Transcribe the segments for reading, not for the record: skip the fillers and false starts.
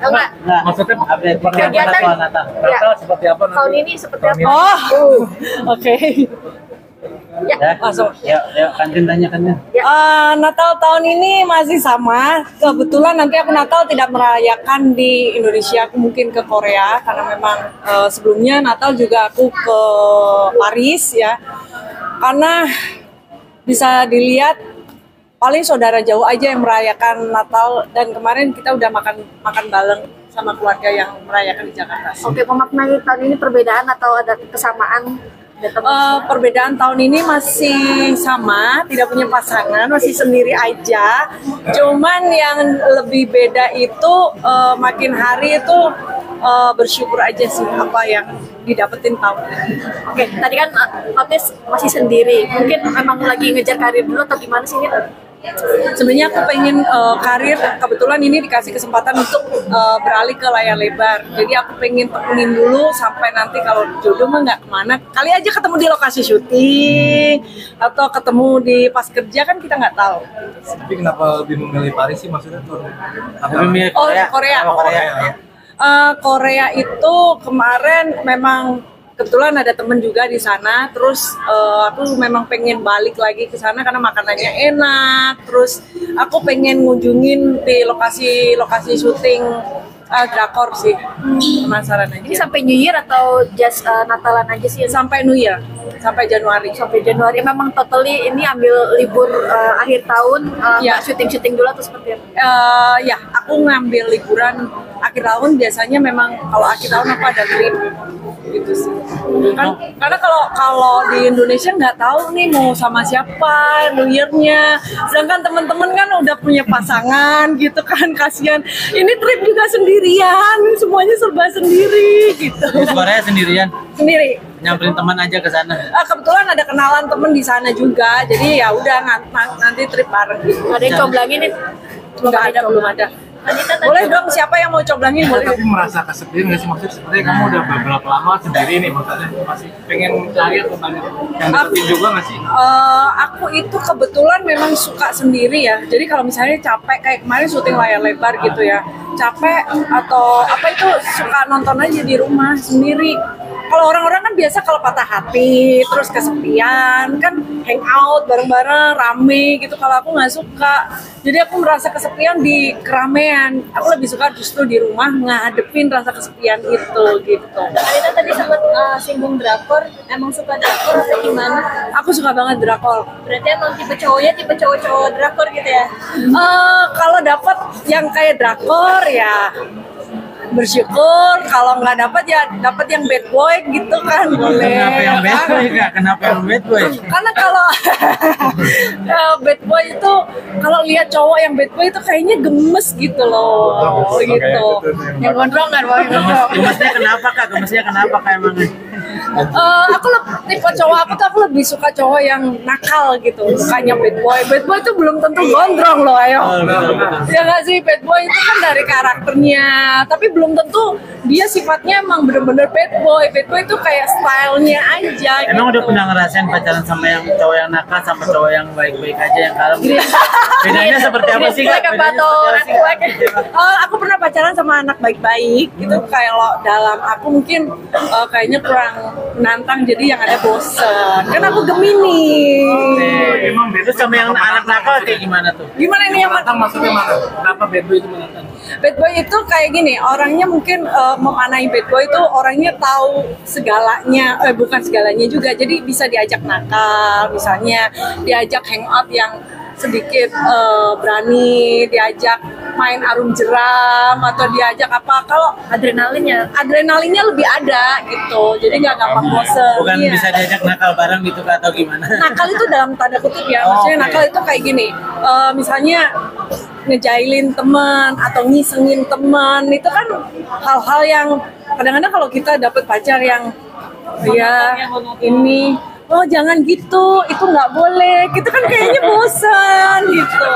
Enggak. Maksudnya kegiatan Natal seperti apa nanti? tahun ini seperti apa? Oke. Ya, Masuk. Ya, kantin tanyakannya. Natal tahun ini masih sama. Kebetulan nanti aku Natal tidak merayakan di Indonesia, aku mungkin ke Korea karena memang sebelumnya Natal juga aku ke Paris ya. Karena bisa dilihat paling saudara jauh aja yang merayakan Natal, dan kemarin kita udah makan bareng sama keluarga yang merayakan di Jakarta. Oke, memaknai tahun ini perbedaan atau ada kesamaan? Perbedaan tahun ini masih sama, tidak punya pasangan, masih sendiri aja. Cuman yang lebih beda itu makin hari itu bersyukur aja sih apa yang didapetin tahun ini. Oke, tadi kan Otis masih sendiri. Mungkin memang lagi ngejar karir dulu atau gimana sih ini? Sebenarnya aku pengen karir, kebetulan ini dikasih kesempatan untuk beralih ke layar lebar. Jadi aku pengen tekunin dulu sampai nanti kalau jodoh mah nggak kemana. Kali aja ketemu di lokasi syuting atau ketemu di pas kerja, kan kita nggak tahu. Tapi kenapa lebih memilih Paris sih, maksudnya tuh? Korea. Korea itu kemarin memang kebetulan ada temen juga di sana, terus aku memang pengen balik lagi ke sana karena makanannya enak, terus aku pengen ngunjungin di lokasi syuting drakor sih, penasaran aja. Ini sampai New Year atau just Natalan aja sih? Sampai New Year, sampai Januari. Sampai Januari. Memang totally ini ambil libur akhir tahun, Ya. syuting tuh atau seperti apa? Ya, aku ngambil liburan akhir tahun. Biasanya memang kalau akhir tahun aku ada trip gitu sih. Karena kalau di Indonesia nggak tahu nih mau sama siapa New Year-nya. Sedangkan teman-teman kan udah punya pasangan gitu kan, kasihan. Ini trip juga sendirian, semuanya serba sendiri gitu. Di Korea sendirian? Sendiri. Nyamperin teman aja ke sana? Kebetulan ada kenalan temen di sana juga, jadi ya udah nanti trip bareng gitu. Ada yang coblangin nih? Belum ada. Boleh dong, siapa yang mau coblangin boleh. Tapi merasa kesepian nggak sih, maksudnya sebenarnya kamu udah beberapa lama sendiri nih, maksudnya masih pengen cari atau banyak yang deketin juga nggak sih? Aku itu kebetulan memang suka sendiri ya. Jadi kalau misalnya capek kayak kemarin syuting layar lebar gitu ya, capek atau apa itu suka nonton aja di rumah sendiri. Kalau orang-orang kan biasa kalau patah hati, terus kesepian, kan hangout bareng-bareng, rame gitu. Kalau aku nggak suka, jadi aku merasa kesepian di keramaian. Aku lebih suka justru di rumah ngadepin rasa kesepian itu gitu. Alina tadi sempat singgung drakor, emang suka drakor atau gimana? Aku suka banget drakor. Berarti emang tipe cowoknya tipe cowok-cowok drakor gitu ya? Kalau dapat yang kayak drakor ya bersyukur, kalau nggak dapat ya dapat yang bad boy gitu kan, boleh. Kenapa yang bad boy kak? Kenapa yang bad boy? Karena kalau bad boy itu kalau lihat cowok yang bad boy itu kayaknya gemes gitu loh, gitu. Yang gondrong kan, Gemesnya kenapa kak? Gemesnya kenapa kak emangnya? Tipe cowok aku lebih suka cowok yang nakal gitu, bukannya bad boy. Bad boy itu belum tentu gondrong loh, ayo. Ya nggak sih, bad boy itu kan dari karakternya, tapi belum tentu dia sifatnya emang bener-bener bad boy. Bad boy itu kayak stylenya aja. Emang gitu. udah pernah ngerasain pacaran sama yang cowok yang nakal sama cowok yang baik-baik aja yang kalem? Bedanya seperti apa sih kak? Aku pernah pacaran sama anak baik-baik gitu. Kalau dalam aku mungkin kayaknya kurang menantang, jadi yang ada bosen. Kan aku Gemini. Emang beda sama yang anak nakal kayak gimana tuh? Gimana ini yang Menantang maksudnya mana? Kenapa bad boy itu menantang? Bad boy itu kayak gini, orangnya mungkin memanai bad boy itu orangnya tahu segalanya, bukan segalanya juga. Jadi bisa diajak nakal, misalnya diajak hangout yang sedikit berani, diajak main arum jeram atau diajak apa. Kalau adrenalinnya lebih ada gitu, jadi nggak gampang bosen. Bukan bisa diajak nakal bareng gitu kak atau gimana? Nakal itu dalam tanda kutip ya, maksudnya nakal itu kayak gini, misalnya ngejailin teman atau ngisengin teman, itu kan hal-hal yang kadang-kadang kalau kita dapet pacar yang ya ini, oh jangan gitu, itu nggak boleh, gitu kan kayaknya bosan gitu.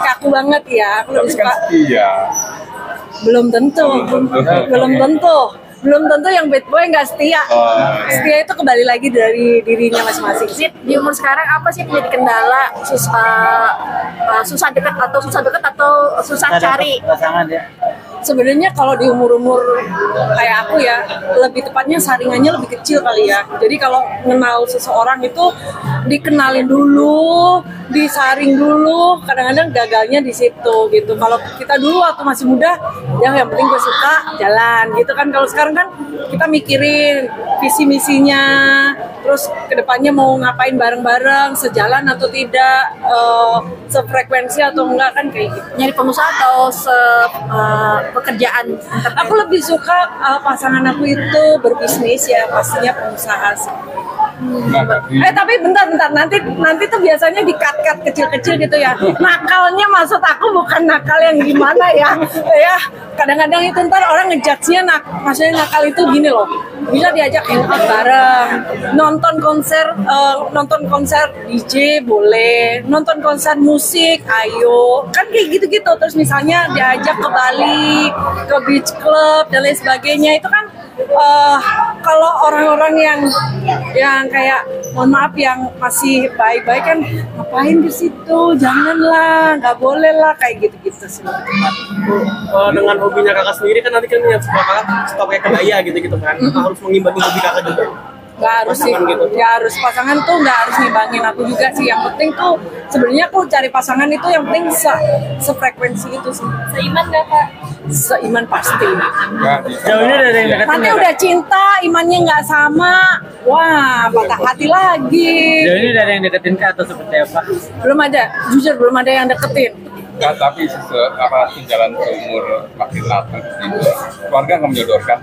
Kaku banget ya, aku lebih suka. Iya. Belum tentu. belum tentu yang bad boy nggak setia. Setia itu kembali lagi dari dirinya masing-masing. Zid, di umur sekarang apa sih yang menjadi kendala susah dekat atau susah cari? Pasangan ya. Sebenarnya kalau di umur-umur kayak aku ya, lebih tepatnya saringannya lebih kecil kali ya. Jadi kalau mengenal seseorang itu dikenalin dulu, disaring dulu, kadang-kadang gagalnya di situ gitu. Kalau kita dulu waktu masih muda, ya yang penting gue suka, jalan gitu kan. Kalau sekarang kan kita mikirin visi misinya, terus kedepannya mau ngapain bareng-bareng, sejalan atau tidak, sefrekuensi atau enggak kan kayak gitu. Nyari pengusaha atau pekerjaan? Aku lebih suka pasangan aku itu berbisnis ya, pastinya pengusaha sih. Tapi bentar nanti tuh biasanya di cut kecil-kecil gitu ya. Nakalnya maksud aku bukan nakal yang gimana ya. Ya, kadang-kadang itu ntar orang ngejudge-nya maksudnya nakal itu gini loh. Bisa diajak hangout bareng, nonton konser DJ boleh, nonton konser musik ayo. Kan kayak gitu-gitu. Terus misalnya diajak ke Bali, ke beach club dan lain sebagainya, itu kan kalau orang-orang yang kayak mohon maaf yang masih baik-baik kan ngapain di situ, janganlah, nggak boleh lah kayak gitu-gitu sih. Dengan hobinya kakak sendiri kan nanti kan yang suka pakai kebaya gitu kan, harus mengimbangi hobi kakak juga. Nggak harus sih, ya harus pasangan tuh nggak harus ngimbangin aku juga sih. Yang penting tuh sebenarnya aku cari pasangan itu yang penting sefrekuensi itu sih. Seiman nggak Kak? Seiman pasti. Jauh ini ada yang deketin Nanti nggak, udah cinta, imannya nggak sama, wah patah hati lagi. Jauh ini ada yang deketin Kak atau seperti apa? Belum ada, jujur belum ada yang deketin. Enggak, tapi jalan ke umur makin matang itu keluarga nggak menyodorkan.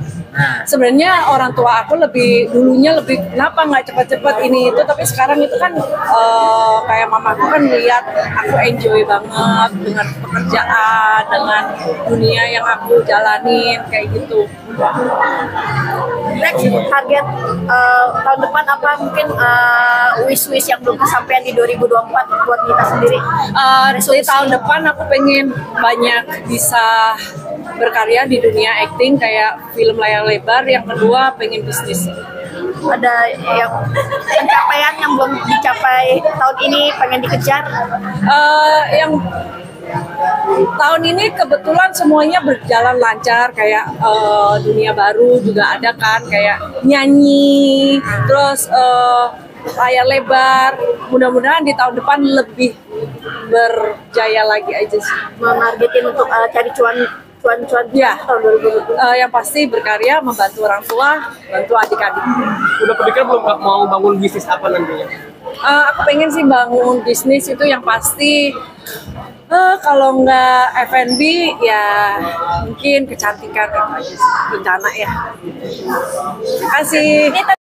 Sebenarnya orang tua aku dulunya lebih kenapa nggak cepet-cepet ini itu, tapi sekarang itu kan kayak mamaku kan lihat aku enjoy banget dengan pekerjaan, dengan dunia yang aku jalanin kayak gitu. Next target tahun depan apa, mungkin wish yang belum kesampaian di 2024 buat kita sendiri? Di tahun depan aku pengen banyak bisa berkarya di dunia acting kayak film layar lebar. Yang kedua pengen bisnis. Ada yang pencapaian yang belum dicapai tahun ini pengen dikejar? Yang tahun ini kebetulan semuanya berjalan lancar, kayak dunia baru juga ada kan, kayak nyanyi, terus layar lebar. Mudah-mudahan di tahun depan lebih berjaya lagi aja sih. Menargetin untuk cari cuan Ya, tahun 2020. yang pasti berkarya, membantu orang tua, bantu adik-adik. Udah berpikir belum mau bangun bisnis apa nantinya? Aku pengen sih bangun bisnis itu yang pasti kalau nggak F&B ya mungkin kecantikan itu aja sih, rencana ya. Terima kasih.